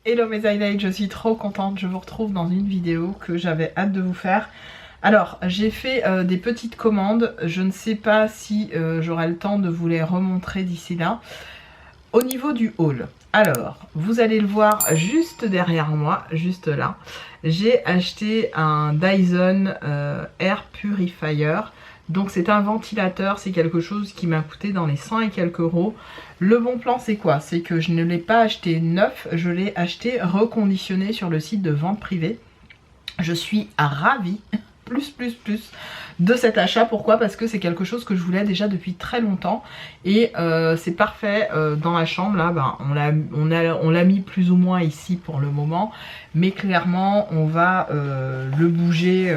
Hello mes highlights, je suis trop contente, je vous retrouve dans une vidéo que j'avais hâte de vous faire. Alors j'ai fait des petites commandes, je ne sais pas si j'aurai le temps de vous les remontrer d'ici là. Au niveau du haul, alors vous allez le voir juste derrière moi, juste là. J'ai acheté un Dyson Air Purifier. Donc c'est un ventilateur, c'est quelque chose qui m'a coûté dans les 100 et quelques euros. Le bon plan c'est quoi? C'est que je ne l'ai pas acheté neuf, je l'ai acheté reconditionné sur le site de vente privée. Je suis ravie, plus de cet achat. Pourquoi? Parce que c'est quelque chose que je voulais déjà depuis très longtemps. Et c'est parfait dans la chambre là, ben, on l'a mis plus ou moins ici pour le moment. Mais clairement on va le bouger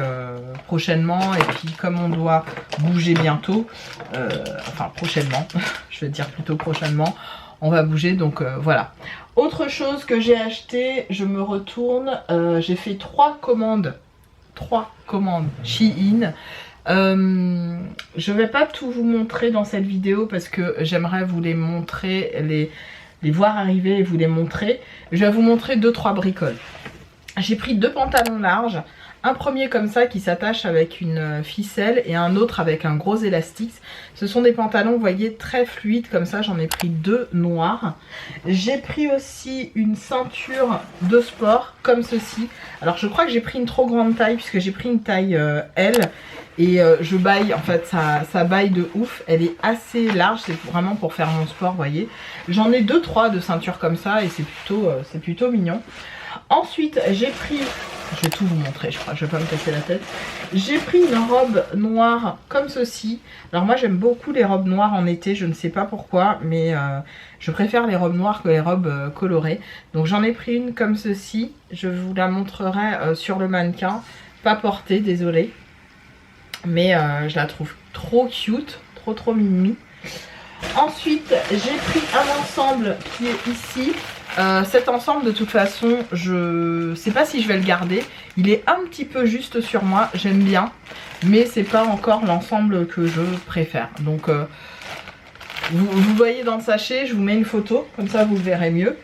prochainement. Et puis comme on doit bouger bientôt, enfin prochainement, je vais dire plutôt prochainement, on va bouger, donc voilà. Autre chose que j'ai acheté, je me retourne, j'ai fait 3 commandes Shein. Je vais pas tout vous montrer dans cette vidéo parce que j'aimerais vous les montrer, les voir arriver et vous les montrer. Je vais vous montrer 2-3 bricoles. J'ai pris 2 pantalons larges. Un premier comme ça qui s'attache avec une ficelle et un autre avec un gros élastique. Ce sont des pantalons, vous voyez, très fluides comme ça. J'en ai pris 2 noirs. J'ai pris aussi une ceinture de sport comme ceci. Alors je crois que j'ai pris une trop grande taille puisque j'ai pris une taille L. Et je baille, en fait ça baille de ouf. Elle est assez large, c'est vraiment pour faire mon sport, vous voyez. J'en ai 2-3 de ceintures comme ça et c'est plutôt mignon. Ensuite j'ai pris, je vais tout vous montrer je crois, je vais pas me casser la tête. J'ai pris une robe noire comme ceci. Alors moi j'aime beaucoup les robes noires en été, je ne sais pas pourquoi, mais je préfère les robes noires que les robes colorées. Donc j'en ai pris une comme ceci, je vous la montrerai sur le mannequin. Pas portée, désolée. Mais je la trouve trop cute, trop mimi. Ensuite j'ai pris un ensemble qui est ici. Cet ensemble de toute façon je sais pas si je vais le garder. Il est un petit peu juste sur moi, j'aime bien, mais c'est pas encore l'ensemble que je préfère. Donc vous voyez dans le sachet, je vous mets une photo, comme ça vous le verrez mieux.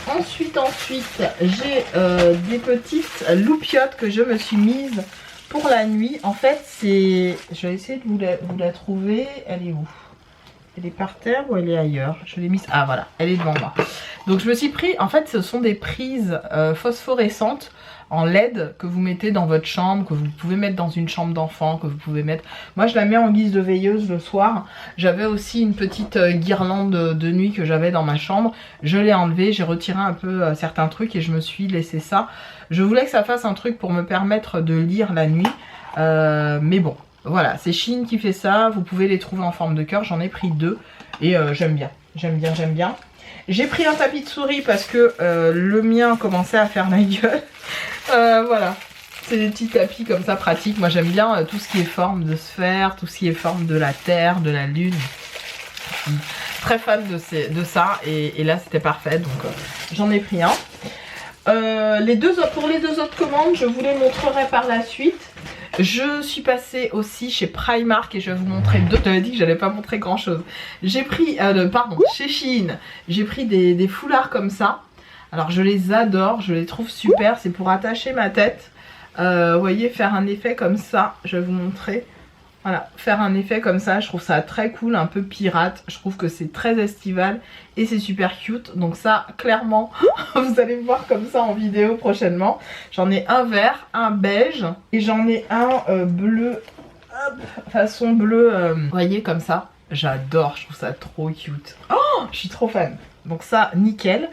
Ensuite j'ai des petites loupiottes que je me suis mise pour la nuit. En fait c'est, je vais essayer de vous la trouver. Elle est où? Elle est par terre ou elle est ailleurs? Je l'ai mise, ah voilà, elle est devant moi. Donc je me suis pris, en fait ce sont des prises phosphorescentes en LED que vous mettez dans votre chambre, que vous pouvez mettre dans une chambre d'enfant, que vous pouvez mettre... Moi je la mets en guise de veilleuse le soir. J'avais aussi une petite guirlande de nuit que j'avais dans ma chambre. Je l'ai enlevée, j'ai retiré un peu certains trucs et je me suis laissé ça. Je voulais que ça fasse un truc pour me permettre de lire la nuit. Mais bon. Voilà, c'est Shein qui fait ça, vous pouvez les trouver en forme de cœur, j'en ai pris 2 et j'aime bien. J'ai pris un tapis de souris parce que le mien commençait à faire la gueule. Voilà, c'est des petits tapis comme ça pratiques. Moi j'aime bien tout ce qui est forme de sphère, tout ce qui est forme de la terre, de la lune. Je suis très fan de ça et là c'était parfait, donc j'en ai pris un. Pour les 2 autres commandes, je vous les montrerai par la suite. Je suis passée aussi chez Primark et je vais vous montrer 2. J'avais dit que j'allais pas montrer grand chose. J'ai pris, chez Shein, j'ai pris des foulards comme ça. Alors je les adore, je les trouve super. C'est pour attacher ma tête. Vous voyez, faire un effet comme ça. Je vais vous montrer. Voilà, faire un effet comme ça, je trouve ça très cool, un peu pirate. Je trouve que c'est très estival et c'est super cute. Donc ça, clairement, vous allez me voir comme ça en vidéo prochainement. J'en ai un vert, un beige et j'en ai un bleu, hop, façon bleu, vous voyez, comme ça. J'adore, je trouve ça trop cute. Oh, je suis trop fan. Donc ça, nickel.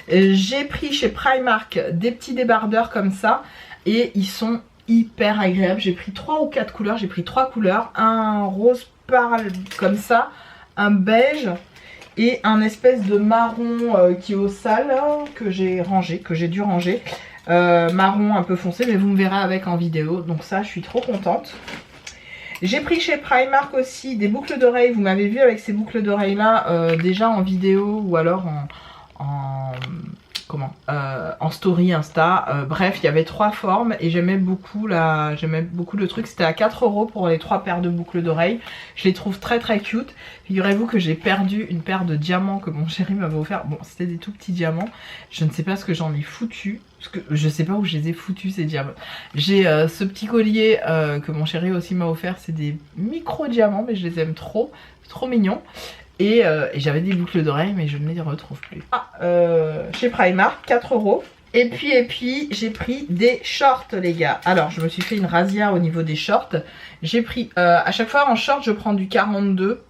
J'ai pris chez Primark des petits débardeurs comme ça et ils sont hyper agréable. J'ai pris 3 ou 4 couleurs, j'ai pris 3 couleurs, un rose pâle comme ça, un beige et un espèce de marron qui est au sale que j'ai dû ranger, marron un peu foncé, mais vous me verrez avec en vidéo. Donc ça je suis trop contente. J'ai pris chez Primark aussi des boucles d'oreilles. Vous m'avez vu avec ces boucles d'oreilles là déjà en vidéo ou alors en en story Insta. Bref, il y avait 3 formes et j'aimais beaucoup le truc. C'était à 4 € pour les 3 paires de boucles d'oreilles. Je les trouve très très cute. Figurez-vous que j'ai perdu une paire de diamants que mon chéri m'avait offert. Bon, c'était des tout petits diamants. Je ne sais pas ce que j'en ai foutu. Parce que je sais pas où je les ai foutus ces diamants. J'ai ce petit collier que mon chéri aussi m'a offert. C'est des micro diamants mais je les aime trop. C'est trop mignon. Et j'avais des boucles d'oreilles mais je ne les retrouve plus. Chez Primark, 4 €. Et puis j'ai pris des shorts les gars. Alors je me suis fait une razzia au niveau des shorts. J'ai pris, à chaque fois en short je prends du 42.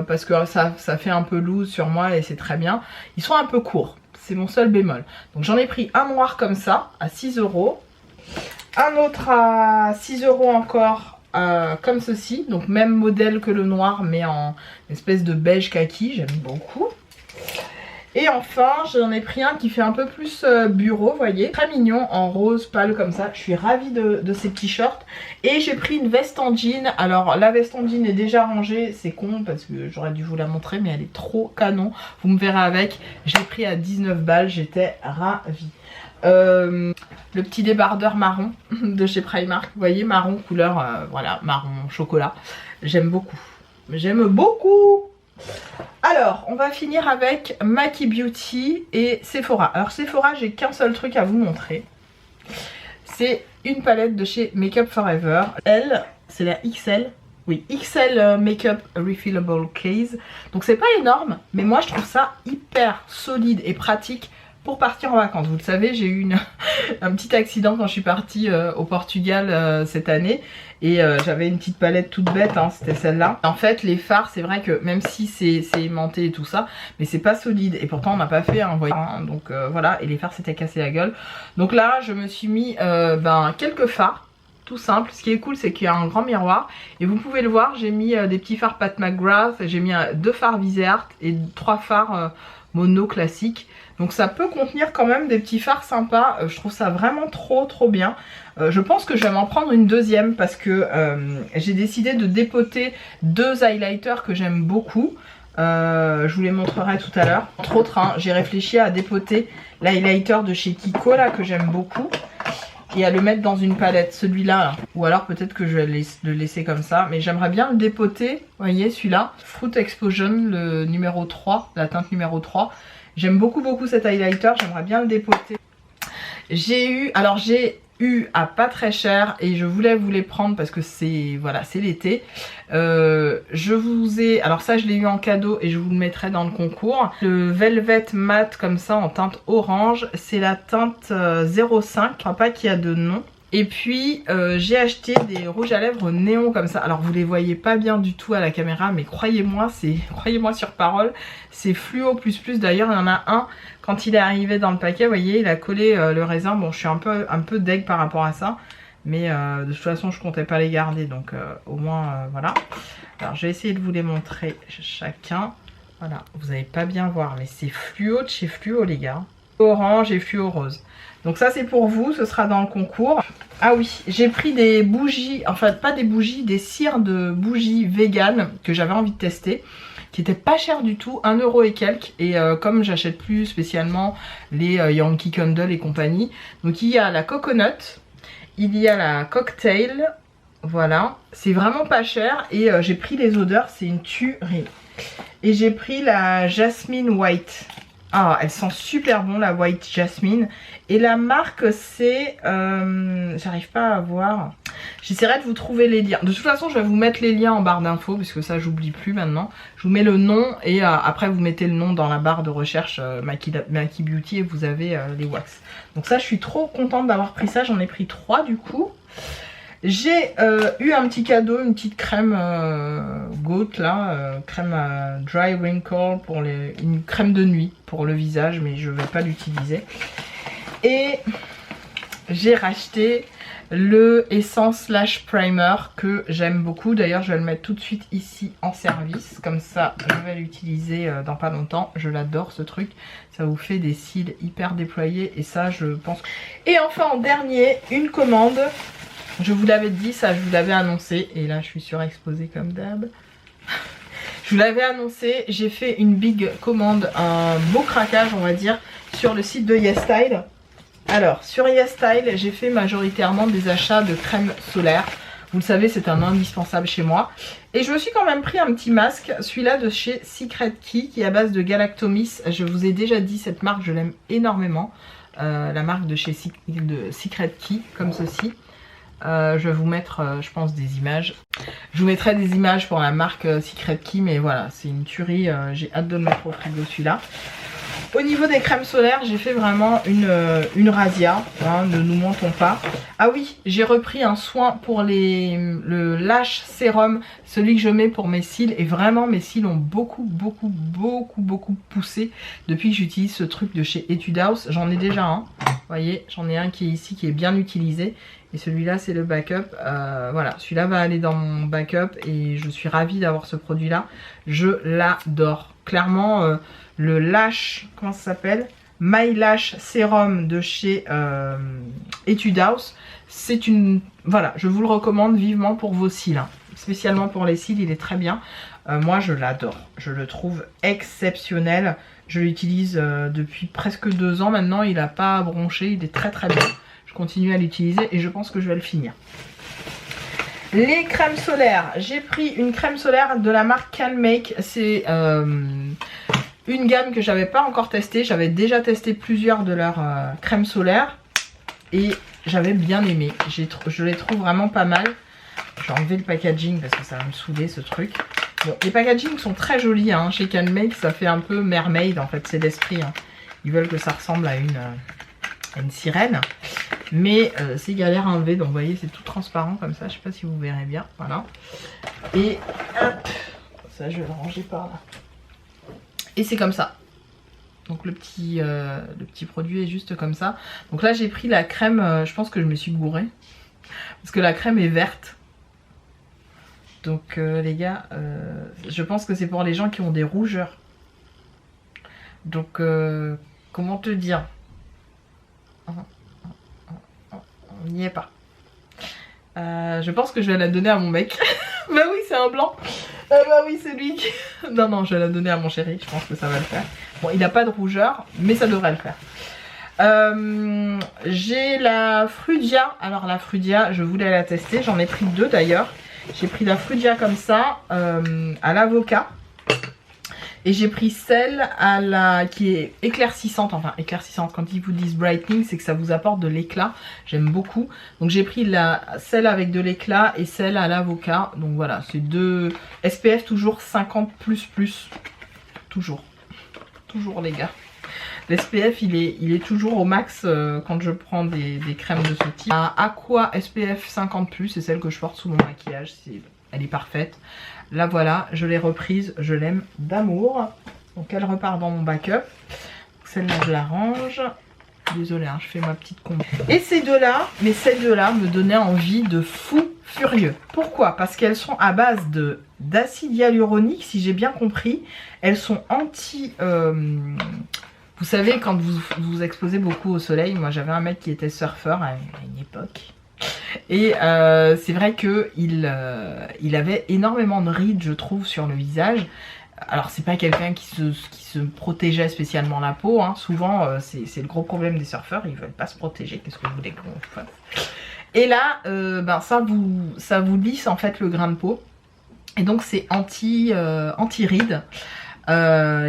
Parce que ça fait un peu loose sur moi et c'est très bien. Ils sont un peu courts. C'est mon seul bémol. Donc j'en ai pris un noir comme ça à 6 €. Un autre à 6 € encore. Comme ceci, donc même modèle que le noir mais en espèce de beige kaki, j'aime beaucoup. Et enfin j'en ai pris un qui fait un peu plus bureau, vous voyez, très mignon en rose pâle comme ça. Je suis ravie de ces petits shorts. Et j'ai pris une veste en jean. Alors la veste en jean est déjà rangée, c'est con parce que j'aurais dû vous la montrer mais elle est trop canon, vous me verrez avec. Je l'ai pris à 19 balles, j'étais ravie. Le petit débardeur marron de chez Primark, vous voyez, marron couleur, voilà, marron chocolat. J'aime beaucoup, j'aime beaucoup. Alors on va finir avec Maki Beauty et Sephora. Alors Sephora, j'ai qu'un seul truc à vous montrer. C'est une palette de chez Makeup Forever. Elle, c'est la XL. Oui, XL Makeup Refillable Case. Donc c'est pas énorme, mais moi je trouve ça hyper solide et pratique pour partir en vacances. Vous le savez, j'ai eu un petit accident quand je suis partie au Portugal cette année. Et j'avais une petite palette toute bête, hein, c'était celle-là. En fait, les fards, c'est vrai que même si c'est aimanté et tout ça, mais c'est pas solide. Et pourtant, on n'a pas fait un voyage. Hein, donc voilà, et les fards s'étaient cassés la gueule. Donc là, je me suis mis quelques fards. Tout simple. Ce qui est cool, c'est qu'il y a un grand miroir. Et vous pouvez le voir, j'ai mis des petits fards Pat McGrath. J'ai mis 2 fards Viseart et 3 fards mono classiques. Donc ça peut contenir quand même des petits fards sympas. Je trouve ça vraiment trop bien. Je pense que je vais m'en prendre une deuxième parce que j'ai décidé de dépoter 2 highlighters que j'aime beaucoup. Je vous les montrerai tout à l'heure. Entre autres, hein, j'ai réfléchi à dépoter l'highlighter de chez Kiko là que j'aime beaucoup. Et à le mettre dans une palette, celui-là. Là. Ou alors peut-être que je vais le laisser comme ça. Mais j'aimerais bien le dépoter. Vous voyez celui-là. Fruit Explosion, le numéro 3. La teinte numéro 3. J'aime beaucoup cet highlighter. J'aimerais bien le dépoter. J'ai eu à pas très cher et je voulais vous les prendre parce que c'est voilà, c'est l'été. Alors ça je l'ai eu en cadeau et je vous le mettrai dans le concours. Le Velvet Matte comme ça en teinte orange, c'est la teinte 05, je crois pas qu'il y a de nom. Et puis j'ai acheté des rouges à lèvres néon comme ça. Alors vous les voyez pas bien du tout à la caméra, mais croyez-moi sur parole, c'est fluo plus. D'ailleurs il y en a un, quand il est arrivé dans le paquet, vous voyez, il a collé le raisin. Bon, je suis un peu deg par rapport à ça, mais de toute façon je comptais pas les garder, donc au moins voilà. Alors je vais essayer de vous les montrer chacun. Voilà, vous n'allez pas bien voir, mais c'est fluo de chez Fluo les gars. Orange et fluo rose. Donc ça c'est pour vous, ce sera dans le concours. Ah oui, j'ai pris des bougies, enfin pas des bougies, des cires de bougies vegan que j'avais envie de tester, qui étaient pas chères du tout, 1 € et quelques. Et comme j'achète plus spécialement les Yankee Candle et compagnie, donc il y a la coconut, il y a la cocktail, voilà, c'est vraiment pas cher. Et j'ai pris les odeurs, c'est une tuerie. Et j'ai pris la Jasmine White. Ah, elle sent super bon la White Jasmine. Et la marque c'est... j'arrive pas à voir. J'essaierai de vous trouver les liens. De toute façon je vais vous mettre les liens en barre d'infos puisque ça j'oublie plus maintenant. Je vous mets le nom et après vous mettez le nom dans la barre de recherche Maki Beauty et vous avez les wax. Donc ça je suis trop contente d'avoir pris ça. J'en ai pris 3 du coup. J'ai eu un petit cadeau, une petite crème Goat là, crème Dry Wrinkle pour une crème de nuit pour le visage, mais je ne vais pas l'utiliser. Et j'ai racheté le Essence Lash Primer que j'aime beaucoup. D'ailleurs je vais le mettre tout de suite ici en service, comme ça je vais l'utiliser dans pas longtemps. Je l'adore ce truc, ça vous fait des cils hyper déployés et ça je pense. Et enfin en dernier, une commande. Je vous l'avais dit, ça je vous l'avais annoncé. Et là je suis surexposée comme d'hab. Je vous l'avais annoncé, j'ai fait une big commande, un beau craquage on va dire. sur le site de YesStyle. Alors, sur YesStyle, j'ai fait majoritairement des achats de crème solaire. Vous le savez, c'est un indispensable chez moi. Et je me suis quand même pris un petit masque, celui-là de chez Secret Key, qui est à base de Galactomys. Je vous ai déjà dit, cette marque, je l'aime énormément. La marque de chez Secret Key, comme ceci. Je vais vous mettre, je pense, des images. Je vous mettrai des images pour la marque Secret Key, mais voilà, c'est une tuerie. J'ai hâte de le mettre au frigo, celui-là. Au niveau des crèmes solaires, j'ai fait vraiment une razzia, hein, ne nous mentons pas. Ah oui, j'ai repris un soin pour le Lash Sérum, celui que je mets pour mes cils. Et vraiment, mes cils ont beaucoup poussé depuis que j'utilise ce truc de chez Etude House. J'en ai déjà un, vous voyez, j'en ai un qui est ici, qui est bien utilisé. Et celui-là, c'est le backup. Voilà, celui-là va aller dans mon backup et je suis ravie d'avoir ce produit-là. Je l'adore. Clairement, le Lash, comment ça s'appelle? My Lash Serum de chez Etude House. C'est une... Voilà, je vous le recommande vivement pour vos cils. Hein. Spécialement pour les cils, il est très bien. Moi, je l'adore. Je le trouve exceptionnel. Je l'utilise depuis presque 2 ans maintenant. Il n'a pas bronché, il est très bien. Je continue à l'utiliser et je pense que je vais le finir. Les crèmes solaires. J'ai pris une crème solaire de la marque Can Make. C'est une gamme que j'avais pas encore testée. J'avais déjà testé plusieurs de leurs crèmes solaires et j'avais bien aimé. Je les trouve vraiment pas mal. Je vais enlever le packaging parce que ça va me saouler ce truc. Bon, les packagings sont très jolis hein. Chez Can Make, ça fait un peu mermaid en fait, c'est l'esprit. Hein. Ils veulent que ça ressemble à une sirène. Mais c'est galère à enlever, donc vous voyez c'est tout transparent comme ça, je sais pas si vous verrez bien, voilà. Et hop, ça je vais le ranger par là. Et c'est comme ça. Donc le petit produit est juste comme ça. Donc là j'ai pris la crème, je pense que je me suis gourée. Parce que la crème est verte. Donc les gars, je pense que c'est pour les gens qui ont des rougeurs. Donc comment te dire ? On n'y est pas. Je pense que je vais la donner à mon mec. Bah oui, c'est un blanc. Bah oui, c'est lui qui... Non, je vais la donner à mon chéri. Je pense que ça va le faire. Bon, il n'a pas de rougeur, mais ça devrait le faire. J'ai la Frudia. Alors la Frudia, je voulais la tester. J'en ai pris 2 d'ailleurs. J'ai pris la Frudia comme ça, à l'avocat. Et j'ai pris celle qui est éclaircissante, enfin éclaircissante, quand ils vous disent brightening, c'est que ça vous apporte de l'éclat, j'aime beaucoup. Donc j'ai pris celle avec de l'éclat et celle à l'avocat, donc voilà, c'est 2 SPF toujours 50++, toujours les gars. L'SPF il est toujours au max quand je prends des crèmes de ce type. La Aqua SPF 50+, c'est celle que je porte sous mon maquillage, elle est parfaite. Là voilà, je l'ai reprise, je l'aime d'amour. Donc elle repart dans mon backup. Celle-là je la range. Désolée, hein, je fais ma petite combi. Et ces deux-là, me donnaient envie de fou furieux. Pourquoi? Parce qu'elles sont à base d'acide hyaluronique, si j'ai bien compris. Elles sont anti... vous savez, quand vous vous exposez beaucoup au soleil, moi j'avais un mec qui était surfeur à une époque. Et c'est vrai qu'il avait énormément de rides, je trouve, sur le visage. Alors c'est pas quelqu'un qui se protégeait spécialement la peau, hein. Souvent c'est le gros problème des surfeurs, ils veulent pas se protéger, qu'est-ce que vous voulez qu'on fasse? Et là ça vous lisse en fait le grain de peau. Et donc c'est anti-rides. Il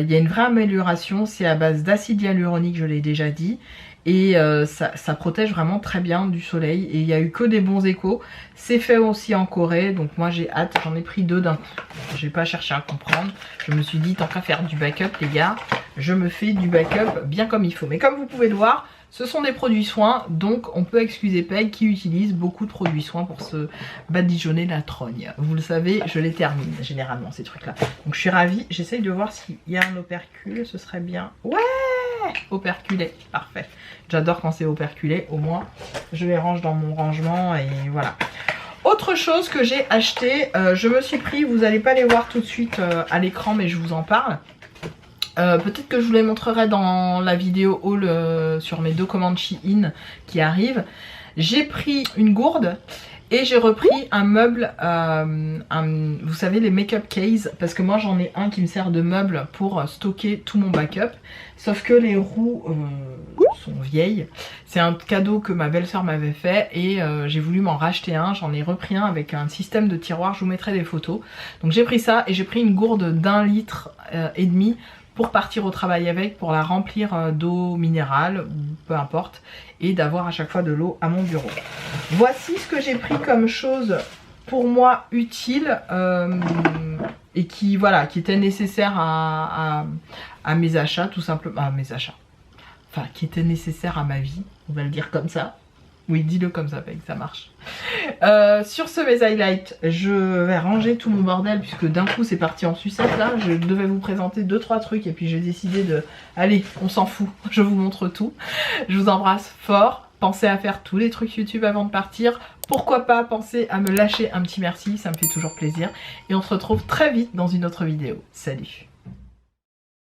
y a une vraie amélioration, c'est à base d'acide hyaluronique, je l'ai déjà dit. Et ça protège vraiment très bien du soleil. Et il n'y a eu que des bons échos. C'est fait aussi en Corée. Donc moi j'ai hâte. J'en ai pris 2 d'un coup. J'ai pas cherché à comprendre. Je me suis dit tant qu'à faire du backup les gars, je me fais du backup bien comme il faut. Mais comme vous pouvez le voir, ce sont des produits soins. Donc on peut excuser Peg qui utilise beaucoup de produits soins pour se badigeonner la trogne. Vous le savez, je les termine généralement ces trucs là. Donc je suis ravie. J'essaye de voir s'il y a un opercule. Ce serait bien. Ouais, operculé, parfait. J'adore quand c'est operculé, au moins je les range dans mon rangement et voilà. Autre chose que j'ai acheté, je me suis pris, vous n'allez pas les voir tout de suite à l'écran mais je vous en parle. Peut-être que je vous les montrerai dans la vidéo haul sur mes 2 commandes Shein qui arrivent. J'ai pris une gourde Et j'ai repris un meuble, vous savez les make-up case, parce que moi j'en ai un qui me sert de meuble pour stocker tout mon backup. Sauf que les roues sont vieilles. C'est un cadeau que ma belle-sœur m'avait fait et j'ai voulu m'en racheter un. J'en ai repris un avec un système de tiroir, je vous mettrai des photos. Donc j'ai pris ça et j'ai pris une gourde d'1,5 litre pour partir au travail avec, pour la remplir d'eau minérale, peu importe, et d'avoir à chaque fois de l'eau à mon bureau. Voici ce que j'ai pris comme chose pour moi utile et qui, voilà, qui était nécessaire à mes achats, tout simplement, à mes achats. Enfin, qui était nécessaire à ma vie, on va le dire comme ça. Oui, dis-le comme ça, mec, ça marche. Sur ce, mes highlights, je vais ranger tout mon bordel puisque d'un coup c'est parti en sucette là. Je devais vous présenter 2-3 trucs et puis j'ai décidé de... Allez, on s'en fout, je vous montre tout. Je vous embrasse fort. Pensez à faire tous les trucs YouTube avant de partir. Pourquoi pas penser à me lâcher un petit merci, ça me fait toujours plaisir. Et on se retrouve très vite dans une autre vidéo. Salut!